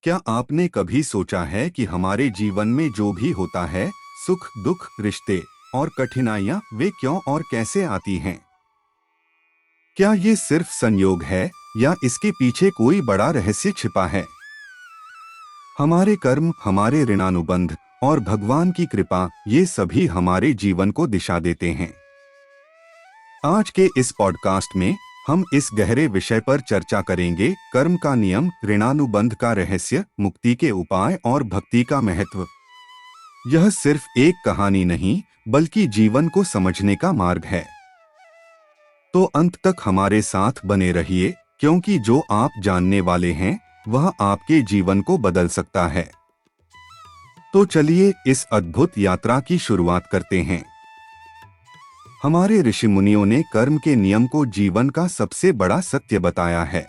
क्या आपने कभी सोचा है कि हमारे जीवन में जो भी होता है, सुख दुख रिश्ते और कठिनाइयां, वे क्यों और कैसे आती हैं? क्या ये सिर्फ संयोग है या इसके पीछे कोई बड़ा रहस्य छिपा है? हमारे कर्म, हमारे ऋणानुबंध और भगवान की कृपा, ये सभी हमारे जीवन को दिशा देते हैं। आज के इस पॉडकास्ट में हम इस गहरे विषय पर चर्चा करेंगे: कर्म का नियम, ऋणानुबंध का रहस्य, मुक्ति के उपाय और भक्ति का महत्व। यह सिर्फ एक कहानी नहीं, बल्कि जीवन को समझने का मार्ग है। तो अंत तक हमारे साथ बने रहिए, क्योंकि जो आप जानने वाले हैं वह आपके जीवन को बदल सकता है। तो चलिए इस अद्भुत यात्रा की शुरुआत करते हैं। हमारे ऋषि मुनियों ने कर्म के नियम को जीवन का सबसे बड़ा सत्य बताया है।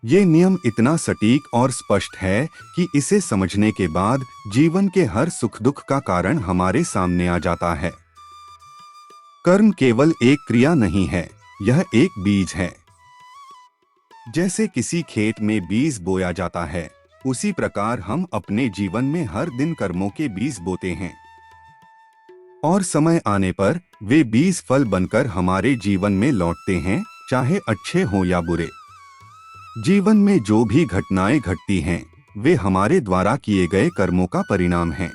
ये नियम इतना सटीक और स्पष्ट है कि इसे समझने के बाद जीवन के हर सुख दुख का कारण हमारे सामने आ जाता है। कर्म केवल एक क्रिया नहीं है, यह एक बीज है। जैसे किसी खेत में बीज बोया जाता है, उसी प्रकार हम अपने जीवन में हर दिन कर्मों के बीज बोते हैं। और समय आने पर वे बीज फल बनकर हमारे जीवन में लौटते हैं, चाहे अच्छे हों या बुरे। जीवन में जो भी घटनाएं घटती हैं, वे हमारे द्वारा किए गए कर्मों का परिणाम हैं।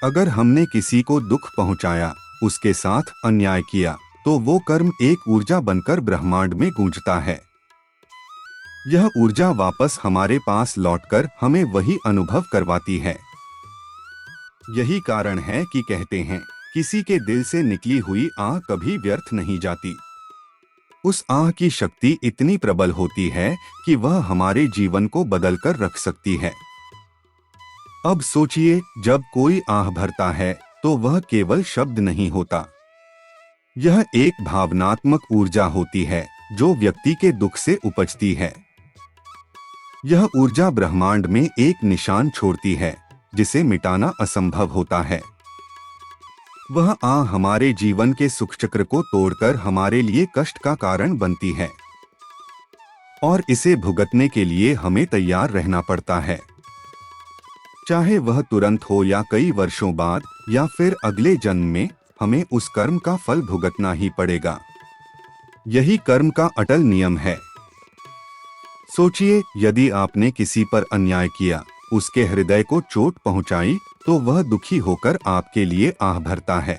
अगर हमने किसी को दुख पहुंचाया, उसके साथ अन्याय किया, तो वो कर्म एक ऊर्जा बनकर ब्रह्मांड में गूंजता है। यह ऊर्जा वापस हमारे पास लौटकर हमें वही अनुभव करवाती है। यही कारण है कि कहते हैं, किसी के दिल से निकली हुई आह कभी व्यर्थ नहीं जाती। उस आह की शक्ति इतनी प्रबल होती है कि वह हमारे जीवन को बदलकर रख सकती है। अब सोचिए, जब कोई आह भरता है तो वह केवल शब्द नहीं होता। यह एक भावनात्मक ऊर्जा होती है जो व्यक्ति के दुख से उपजती है। यह ऊर्जा ब्रह्मांड में एक निशान छोड़ती है, जिसे मिटाना असंभव होता है। वह आह हमारे जीवन के सुख चक्र को तोड़कर हमारे लिए कष्ट का कारण बनती है, और इसे भुगतने के लिए हमें तैयार रहना पड़ता है। चाहे वह तुरंत हो या कई वर्षों बाद या फिर अगले जन्म में, हमें उस कर्म का फल भुगतना ही पड़ेगा। यही कर्म का अटल नियम है। सोचिए, यदि आपने किसी पर अन्याय किया, उसके हृदय को चोट पहुंचाई, तो वह दुखी होकर आपके लिए आह भरता है।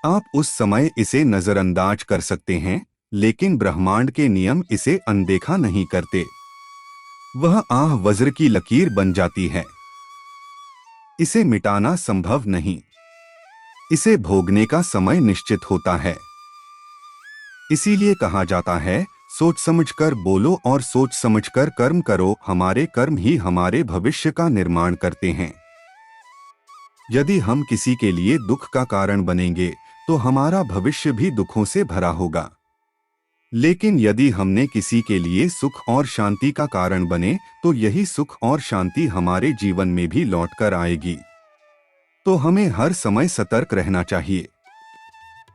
आप उस समय इसे नजरअंदाज कर सकते हैं, लेकिन ब्रह्मांड के नियम इसे अनदेखा नहीं करते। वह आह वज्र की लकीर बन जाती है। इसे मिटाना संभव नहीं। इसे भोगने का समय निश्चित होता है। इसीलिए कहा जाता है, सोच समझकर बोलो और सोच समझकर कर्म करो। हमारे कर्म ही हमारे भविष्य का निर्माण करते हैं। यदि हम किसी के लिए दुख का कारण बनेंगे, तो हमारा भविष्य भी दुखों से भरा होगा। लेकिन यदि हमने किसी के लिए सुख और शांति का कारण बने, तो यही सुख और शांति हमारे जीवन में भी लौटकर आएगी। तो हमें हर समय सतर्क रहना चाहिए।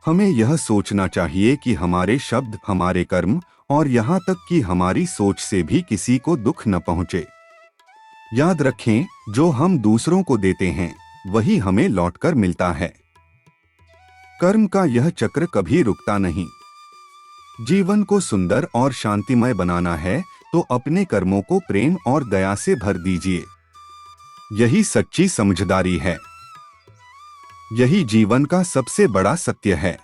हमें यह सोचना चाहिए कि हमारे शब्द, हमारे कर्म और यहाँ तक कि हमारी सोच से भी किसी को दुख न पहुँचे। याद रखें, जो हम दूसरों को देते हैं, वही हमें लौटकर मिलता है। कर्म का यह चक्र कभी रुकता नहीं। जीवन को सुंदर और शांतिमय बनाना है, तो अपने कर्मों को प्रेम और दया से भर दीजिए। यही सच्ची समझदारी है। यही जीवन का सबसे बड़ा सत्य है।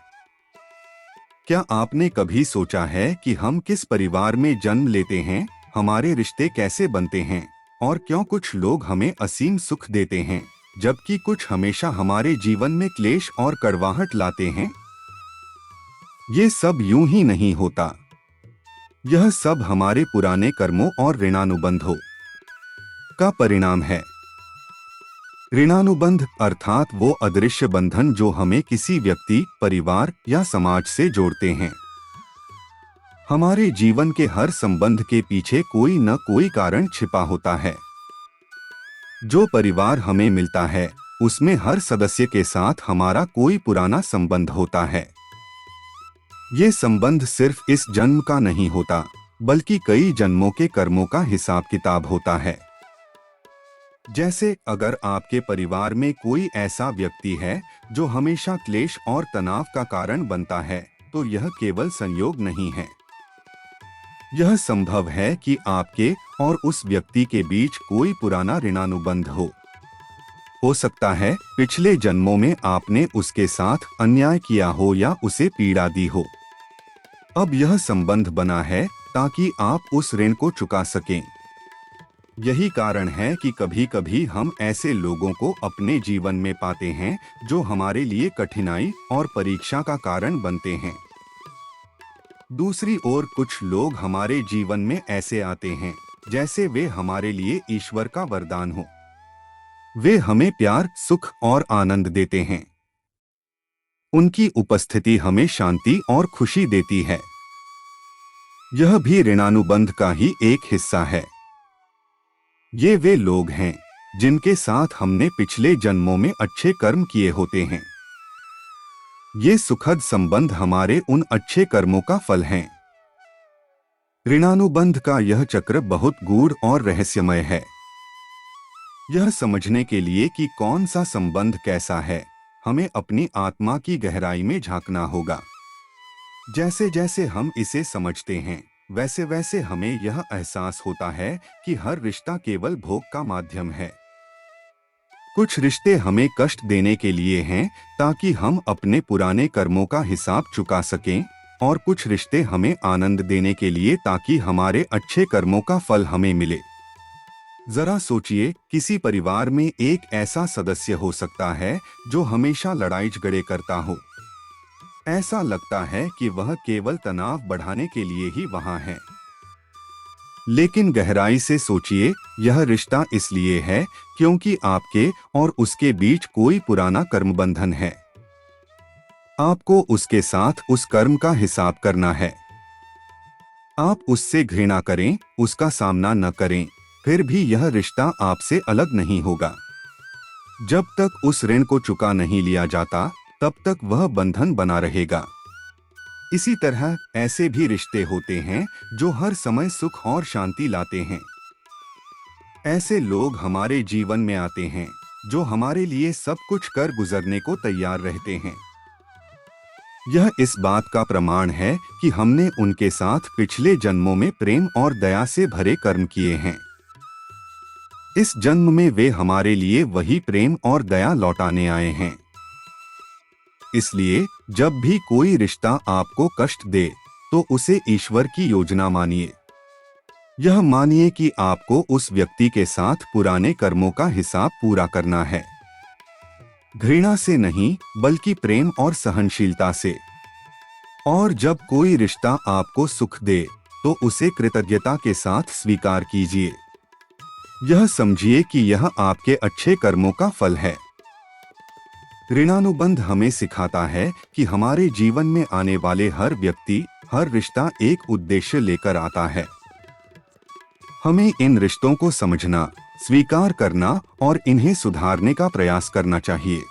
क्या आपने कभी सोचा है कि हम किस परिवार में जन्म लेते हैं, हमारे रिश्ते कैसे बनते हैं, और क्यों कुछ लोग हमें असीम सुख देते हैं, जबकि कुछ हमेशा हमारे जीवन में क्लेश और कड़वाहट लाते हैं? ये सब यूं ही नहीं होता। यह सब हमारे पुराने कर्मों और ऋणानुबंधों का परिणाम है। ऋणानुबंध अर्थात वो अदृश्य बंधन जो हमें किसी व्यक्ति, परिवार या समाज से जोड़ते हैं। हमारे जीवन के हर संबंध के पीछे कोई न कोई कारण छिपा होता है। जो परिवार हमें मिलता है, उसमें हर सदस्य के साथ हमारा कोई पुराना संबंध होता है। ये संबंध सिर्फ इस जन्म का नहीं होता, बल्कि कई जन्मों के कर्मों का हिसाब किताब होता है। जैसे अगर आपके परिवार में कोई ऐसा व्यक्ति है जो हमेशा क्लेश और तनाव का कारण बनता है, तो यह केवल संयोग नहीं है। यह संभव है कि आपके और उस व्यक्ति के बीच कोई पुराना ऋणानुबंध हो सकता है पिछले जन्मों में आपने उसके साथ अन्याय किया हो या उसे पीड़ा दी हो। अब यह संबंध बना है ताकि आप उस ऋण को चुका सकें। यही कारण है कि कभी कभी हम ऐसे लोगों को अपने जीवन में पाते हैं जो हमारे लिए कठिनाई और परीक्षा का कारण बनते हैं। दूसरी ओर कुछ लोग हमारे जीवन में ऐसे आते हैं जैसे वे हमारे लिए ईश्वर का वरदान हो। वे हमें प्यार, सुख और आनंद देते हैं। उनकी उपस्थिति हमें शांति और खुशी देती है। यह भी ऋणानुबंध का ही एक हिस्सा है। ये वे लोग हैं जिनके साथ हमने पिछले जन्मों में अच्छे कर्म किए होते हैं। ये सुखद संबंध हमारे उन अच्छे कर्मों का फल हैं। ऋणानुबंध का यह चक्र बहुत गूढ़ और रहस्यमय है। यह समझने के लिए कि कौन सा संबंध कैसा है, हमें अपनी आत्मा की गहराई में झांकना होगा। जैसे जैसे हम इसे समझते हैं, वैसे वैसे हमें यह एहसास होता है कि हर रिश्ता केवल भोग का माध्यम है। कुछ रिश्ते हमें कष्ट देने के लिए हैं ताकि हम अपने पुराने कर्मों का हिसाब चुका सकें, और कुछ रिश्ते हमें आनंद देने के लिए ताकि हमारे अच्छे कर्मों का फल हमें मिले। जरा सोचिए, किसी परिवार में एक ऐसा सदस्य हो सकता है जो हमेशा लड़ाई झगड़े करता हो। ऐसा लगता है कि वह केवल तनाव बढ़ाने के लिए ही वहां है। लेकिन गहराई से सोचिए, यह रिश्ता इसलिए है क्योंकि आपके और उसके बीच कोई पुराना कर्म बंधन है। आपको उसके साथ उस कर्म का हिसाब करना है। आप उससे घृणा करें, उसका सामना न करें, फिर भी यह रिश्ता आपसे अलग नहीं होगा। जब तक उस ऋण को चुका नहीं लिया जाता, तब तक वह बंधन बना रहेगा। इसी तरह ऐसे भी रिश्ते होते हैं जो हर समय सुख और शांति लाते हैं। ऐसे लोग हमारे जीवन में आते हैं जो हमारे लिए सब कुछ कर गुजरने को तैयार रहते हैं। यह इस बात का प्रमाण है कि हमने उनके साथ पिछले जन्मों में प्रेम और दया से भरे कर्म किए हैं। इस जन्म में वे हमारे लिए वही प्रेम और दया लौटाने आए हैं। इसलिए जब भी कोई रिश्ता आपको कष्ट दे, तो उसे ईश्वर की योजना मानिए। यह मानिए कि आपको उस व्यक्ति के साथ पुराने कर्मों का हिसाब पूरा करना है। घृणा से नहीं, बल्कि प्रेम और सहनशीलता से। और जब कोई रिश्ता आपको सुख दे, तो उसे कृतज्ञता के साथ स्वीकार कीजिए। यह समझिए कि यह आपके अच्छे कर्मों का फल है। ऋणानुबंध हमें सिखाता है कि हमारे जीवन में आने वाले हर व्यक्ति, हर रिश्ता एक उद्देश्य लेकर आता है। हमें इन रिश्तों को समझना, स्वीकार करना और इन्हें सुधारने का प्रयास करना चाहिए।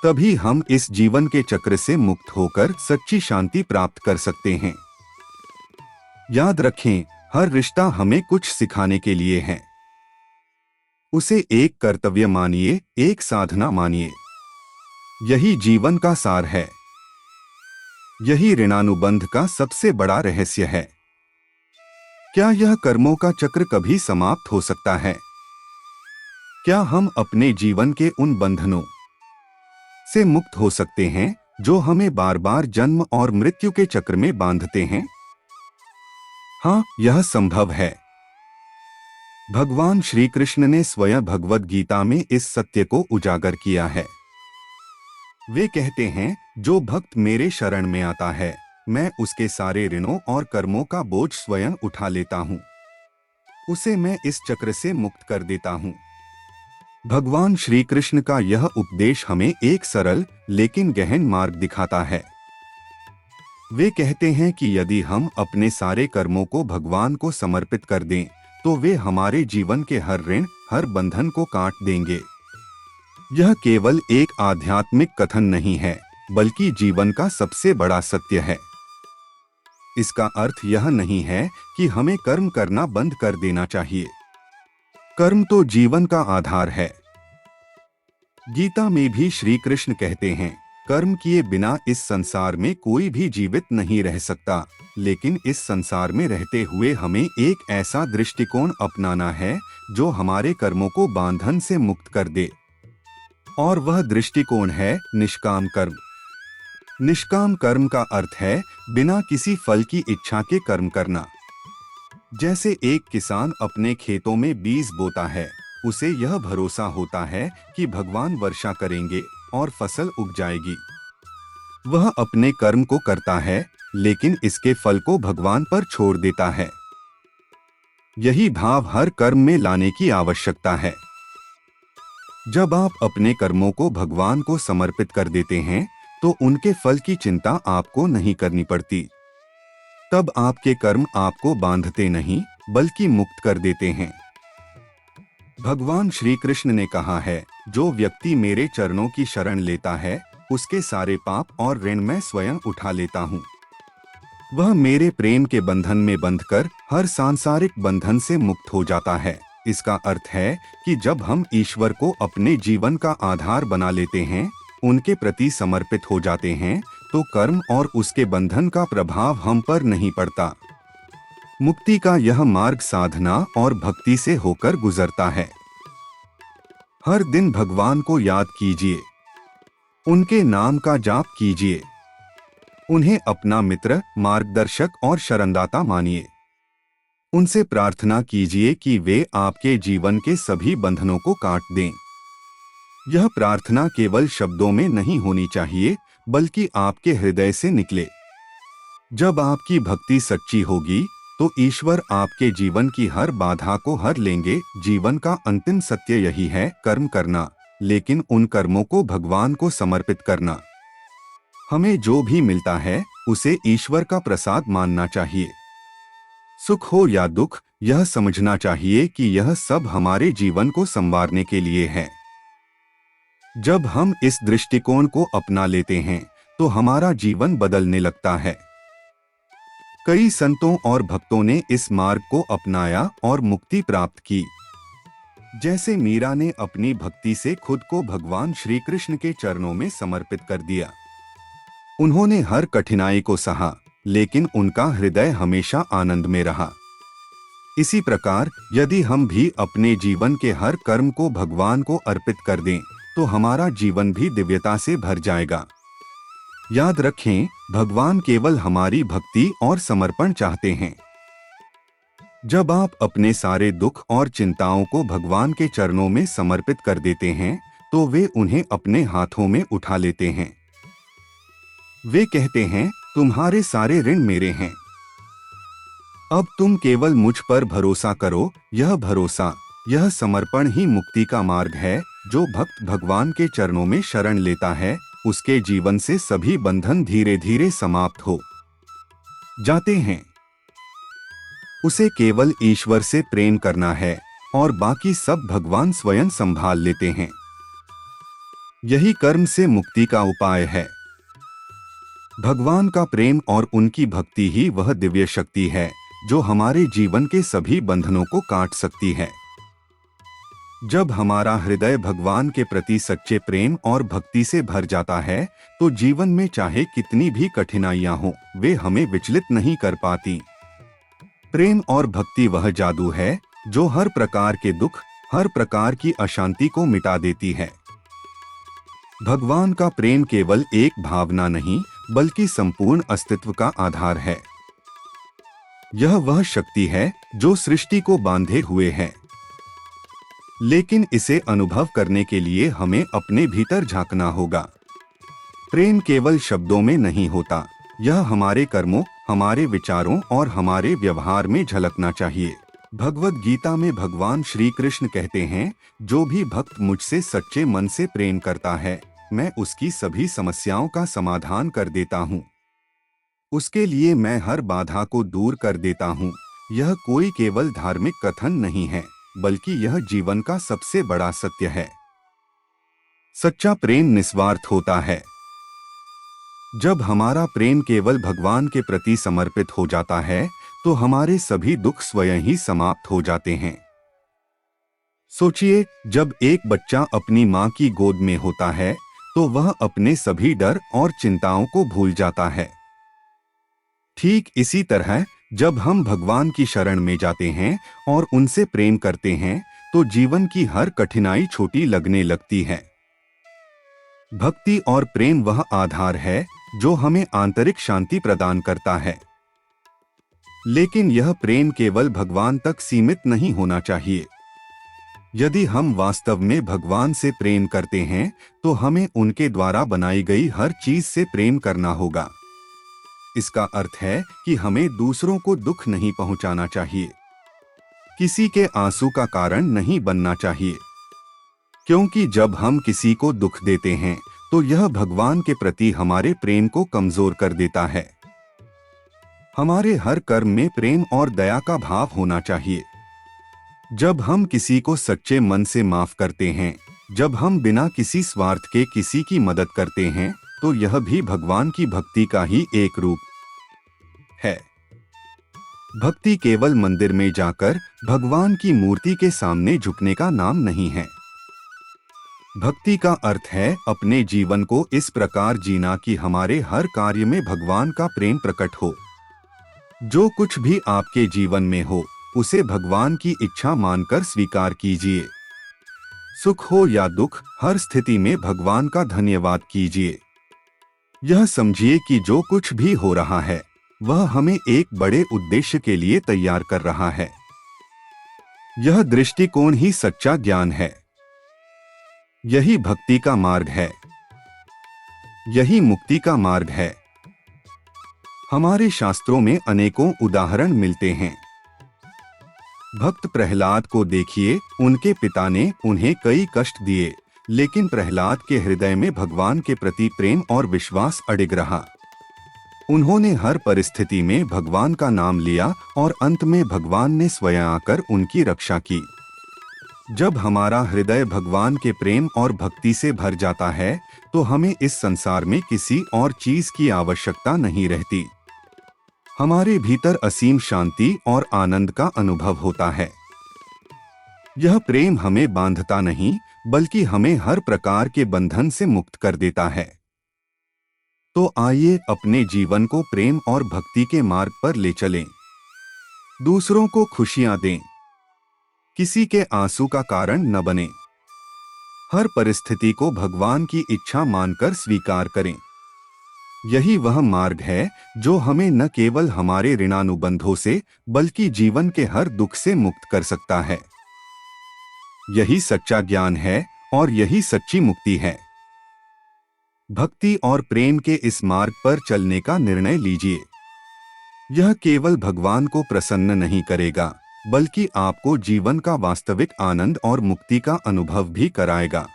तभी हम इस जीवन के चक्र से मुक्त होकर सच्ची शांति प्राप्त कर सकते हैं। याद रखें, हर रिश्ता हमें कुछ सिखाने के लिए है। उसे एक कर्तव्य मानिए, एक साधना मानिए। यही जीवन का सार है। यही ऋणानुबंध का सबसे बड़ा रहस्य है। क्या यह कर्मों का चक्र कभी समाप्त हो सकता है? क्या हम अपने जीवन के उन बंधनों से मुक्त हो सकते हैं जो हमें बार बार जन्म और मृत्यु के चक्र में बांधते हैं? हाँ, यह संभव है। भगवान श्री कृष्ण ने स्वयं भगवद गीता में इस सत्य को उजागर किया है। वे कहते हैं, जो भक्त मेरे शरण में आता है, मैं उसके सारे ऋणों और कर्मों का बोझ स्वयं उठा लेता हूँ। उसे मैं इस चक्र से मुक्त कर देता हूँ। भगवान श्री कृष्ण का यह उपदेश हमें एक सरल लेकिन गहन मार्ग दिखाता है। वे कहते हैं कि यदि हम अपने सारे कर्मों को भगवान को समर्पित कर दें, तो वे हमारे जीवन के हर ऋण, हर बंधन को काट देंगे। यह केवल एक आध्यात्मिक कथन नहीं है, बल्कि जीवन का सबसे बड़ा सत्य है। इसका अर्थ यह नहीं है कि हमें कर्म करना बंद कर देना चाहिए। कर्म तो जीवन का आधार है। गीता में भी श्री कृष्ण कहते हैं, कर्म किए बिना इस संसार में कोई भी जीवित नहीं रह सकता, लेकिन इस संसार में रहते हुए हमें एक ऐसा दृष्टिकोण अपनाना है जो हमारे कर्मों को बंधन से मुक्त कर दे। और वह दृष्टिकोण है निष्काम कर्म। निष्काम कर्म का अर्थ है बिना किसी फल की इच्छा के कर्म करना। जैसे एक किसान अपने खेतों में बीज बोता है, उसे यह भरोसा होता है कि भगवान वर्षा करेंगे और फसल उग जाएगी। वह अपने कर्म को करता है, लेकिन इसके फल को भगवान पर छोड़ देता है। यही भाव हर कर्म में लाने की आवश्यकता है। जब आप अपने कर्मों को भगवान को समर्पित कर देते हैं, तो उनके फल की चिंता आपको नहीं करनी पड़ती। तब आपके कर्म आपको बांधते नहीं, बल्कि मुक्त कर देते हैं। भगवान श्री कृष्ण ने कहा है, जो व्यक्ति मेरे चरणों की शरण लेता है, उसके सारे पाप और ऋण मैं स्वयं उठा लेता हूँ। वह मेरे प्रेम के बंधन में बंधकर हर सांसारिक बंधन से मुक्त हो जाता है। इसका अर्थ है कि जब हम ईश्वर को अपने जीवन का आधार बना लेते हैं, उनके प्रति समर्पित हो जाते हैं, तो कर्म और उसके बंधन का प्रभाव हम पर नहीं पड़ता। मुक्ति का यह मार्ग साधना और भक्ति से होकर गुजरता है। हर दिन भगवान को याद कीजिए, उनके नाम का जाप कीजिए, उन्हें अपना मित्र, मार्गदर्शक और शरणदाता मानिए। उनसे प्रार्थना कीजिए कि वे आपके जीवन के सभी बंधनों को काट दें। यह प्रार्थना केवल शब्दों में नहीं होनी चाहिए, बल्कि आपके हृदय से निकले। जब आपकी भक्ति सच्ची होगी, तो ईश्वर आपके जीवन की हर बाधा को हर लेंगे। जीवन का अंतिम सत्य यही है, कर्म करना, लेकिन उन कर्मों को भगवान को समर्पित करना। हमें जो भी मिलता है, उसे ईश्वर का प्रसाद मानना चाहिए। सुख हो या दुख, यह समझना चाहिए कि यह सब हमारे जीवन को संवारने के लिए है। जब हम इस दृष्टिकोण को अपना लेते हैं, तो हमारा जीवन बदलने लगता है। कई संतों और भक्तों ने इस मार्ग को अपनाया और मुक्ति प्राप्त की। जैसे मीरा ने अपनी भक्ति से खुद को भगवान श्री कृष्ण के चरणों में समर्पित कर दिया। उन्होंने हर कठिनाई को सहा, लेकिन उनका हृदय हमेशा आनंद में रहा। इसी प्रकार यदि हम भी अपने जीवन के हर कर्म को भगवान को अर्पित कर दें, तो हमारा जीवन भी दिव्यता से भर जाएगा। याद रखें, भगवान केवल हमारी भक्ति और समर्पण चाहते हैं। जब आप अपने सारे दुख और चिंताओं को भगवान के चरणों में समर्पित कर देते हैं, तो वे उन्हें अपने हाथों में उठा लेते हैं। वे कहते हैं, तुम्हारे सारे ऋण मेरे हैं। अब तुम केवल मुझ पर भरोसा करो। यह भरोसा, यह समर्पण ही मुक्ति का मार्ग है। जो भक्त भगवान के चरणों में शरण लेता है, उसके जीवन से सभी बंधन धीरे धीरे समाप्त हो जाते हैं। उसे केवल ईश्वर से प्रेम करना है और बाकी सब भगवान स्वयं संभाल लेते हैं। यही कर्म से मुक्ति का उपाय है। भगवान का प्रेम और उनकी भक्ति ही वह दिव्य शक्ति है जो हमारे जीवन के सभी बंधनों को काट सकती है। जब हमारा हृदय भगवान के प्रति सच्चे प्रेम और भक्ति से भर जाता है, तो जीवन में चाहे कितनी भी कठिनाइयां हों, वे हमें विचलित नहीं कर पाती। प्रेम और भक्ति वह जादू है जो हर प्रकार के दुख, हर प्रकार की अशांति को मिटा देती है। भगवान का प्रेम केवल एक भावना नहीं, बल्कि संपूर्ण अस्तित्व का आधार है। यह वह शक्ति है जो सृष्टि को बांधे हुए है। लेकिन इसे अनुभव करने के लिए हमें अपने भीतर झांकना होगा। प्रेम केवल शब्दों में नहीं होता, यह हमारे कर्मों, हमारे विचारों और हमारे व्यवहार में झलकना चाहिए। भगवद गीता में भगवान श्री कृष्ण कहते हैं, जो भी भक्त मुझसे सच्चे मन से प्रेम करता है, मैं उसकी सभी समस्याओं का समाधान कर देता हूँ। उसके लिए मैं हर बाधा को दूर कर देता हूँ। यह कोई केवल धार्मिक कथन नहीं है, बल्कि यह जीवन का सबसे बड़ा सत्य है। सच्चा प्रेम निस्वार्थ होता है। जब हमारा प्रेम केवल भगवान के प्रति समर्पित हो जाता है तो हमारे सभी दुख स्वयं ही समाप्त हो जाते हैं। सोचिए, जब एक बच्चा अपनी माँ की गोद में होता है तो वह अपने सभी डर और चिंताओं को भूल जाता है। ठीक इसी तरह जब हम भगवान की शरण में जाते हैं और उनसे प्रेम करते हैं तो जीवन की हर कठिनाई छोटी लगने लगती है। भक्ति और प्रेम वह आधार है जो हमें आंतरिक शांति प्रदान करता है। लेकिन यह प्रेम केवल भगवान तक सीमित नहीं होना चाहिए। यदि हम वास्तव में भगवान से प्रेम करते हैं तो हमें उनके द्वारा बनाई गई हर चीज से प्रेम करना होगा। इसका अर्थ है कि हमें दूसरों को दुख नहीं पहुंचाना चाहिए, किसी के आंसू का कारण नहीं बनना चाहिए, क्योंकि जब हम किसी को दुख देते हैं तो यह भगवान के प्रति हमारे प्रेम को कमजोर कर देता है। हमारे हर कर्म में प्रेम और दया का भाव होना चाहिए। जब हम किसी को सच्चे मन से माफ करते हैं, जब हम बिना किसी स्वार्थ के किसी की मदद करते हैं, तो यह भी भगवान की भक्ति का ही एक रूप है। भक्ति केवल मंदिर में जाकर भगवान की मूर्ति के सामने झुकने का नाम नहीं है। भक्ति का अर्थ है अपने जीवन को इस प्रकार जीना कि हमारे हर कार्य में भगवान का प्रेम प्रकट हो। जो कुछ भी आपके जीवन में हो उसे भगवान की इच्छा मानकर स्वीकार कीजिए। सुख हो या दुख, हर स्थिति में भगवान का धन्यवाद कीजिए। यह समझिए कि जो कुछ भी हो रहा है वह हमें एक बड़े उद्देश्य के लिए तैयार कर रहा है। यह दृष्टिकोण ही सच्चा ज्ञान है। यही भक्ति का मार्ग है, यही मुक्ति का मार्ग है। हमारे शास्त्रों में अनेकों उदाहरण मिलते हैं। भक्त प्रहलाद को देखिए, उनके पिता ने उन्हें कई कष्ट दिए, लेकिन प्रहलाद के हृदय में भगवान के प्रति प्रेम और विश्वास अडिग रहा। उन्होंने हर परिस्थिति में भगवान का नाम लिया और अंत में भगवान ने स्वयं आकर उनकी रक्षा की। जब हमारा हृदय भगवान के प्रेम और भक्ति से भर जाता है तो हमें इस संसार में किसी और चीज की आवश्यकता नहीं रहती। हमारे भीतर असीम शांति और आनंद का अनुभव होता है। यह प्रेम हमें बांधता नहीं बल्कि हमें हर प्रकार के बंधन से मुक्त कर देता है। तो आइए अपने जीवन को प्रेम और भक्ति के मार्ग पर ले चलें। दूसरों को खुशियां दें, किसी के आंसू का कारण न बने। हर परिस्थिति को भगवान की इच्छा मानकर स्वीकार करें। यही वह मार्ग है जो हमें न केवल हमारे ऋणानुबंधों से बल्कि जीवन के हर दुख से मुक्त कर सकता है। यही सच्चा ज्ञान है और यही सच्ची मुक्ति है। भक्ति और प्रेम के इस मार्ग पर चलने का निर्णय लीजिए। यह केवल भगवान को प्रसन्न नहीं करेगा बल्कि आपको जीवन का वास्तविक आनंद और मुक्ति का अनुभव भी कराएगा।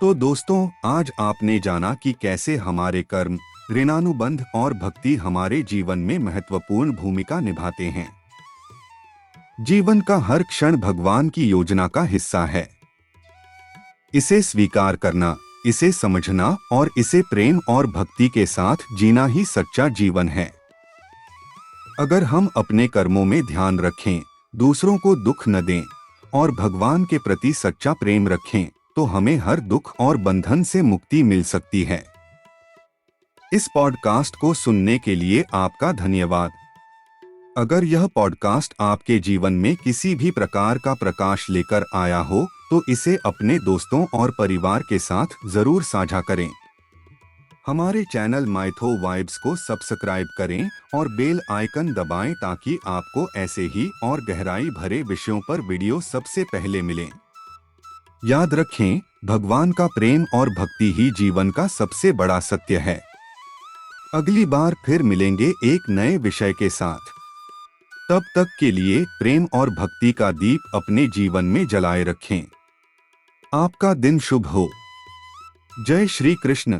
तो दोस्तों, आज आपने जाना कि कैसे हमारे कर्म, ऋणानुबंध और भक्ति हमारे जीवन में महत्वपूर्ण भूमिका निभाते हैं। जीवन का हर क्षण भगवान की योजना का हिस्सा है। इसे स्वीकार करना, इसे समझना और इसे प्रेम और भक्ति के साथ जीना ही सच्चा जीवन है। अगर हम अपने कर्मों में ध्यान रखें, दूसरों को दुख न दें और भगवान के प्रति सच्चा प्रेम रखें तो हमें हर दुख और बंधन से मुक्ति मिल सकती है। इस पॉडकास्ट को सुनने के लिए आपका धन्यवाद। अगर यह पॉडकास्ट आपके जीवन में किसी भी प्रकार का प्रकाश लेकर आया हो तो इसे अपने दोस्तों और परिवार के साथ जरूर साझा करें। हमारे चैनल माइथो वाइब्स को सब्सक्राइब करें और बेल आइकन दबाएं ताकि आपको ऐसे ही और गहराई भरे विषयों पर वीडियो सबसे पहले मिलें। याद रखें, भगवान का प्रेम और भक्ति ही जीवन का सबसे बड़ा सत्य है। अगली बार फिर मिलेंगे एक नए विषय के साथ। तब तक के लिए प्रेम और भक्ति का दीप अपने जीवन में जलाए रखें। आपका दिन शुभ हो। जय श्री कृष्ण।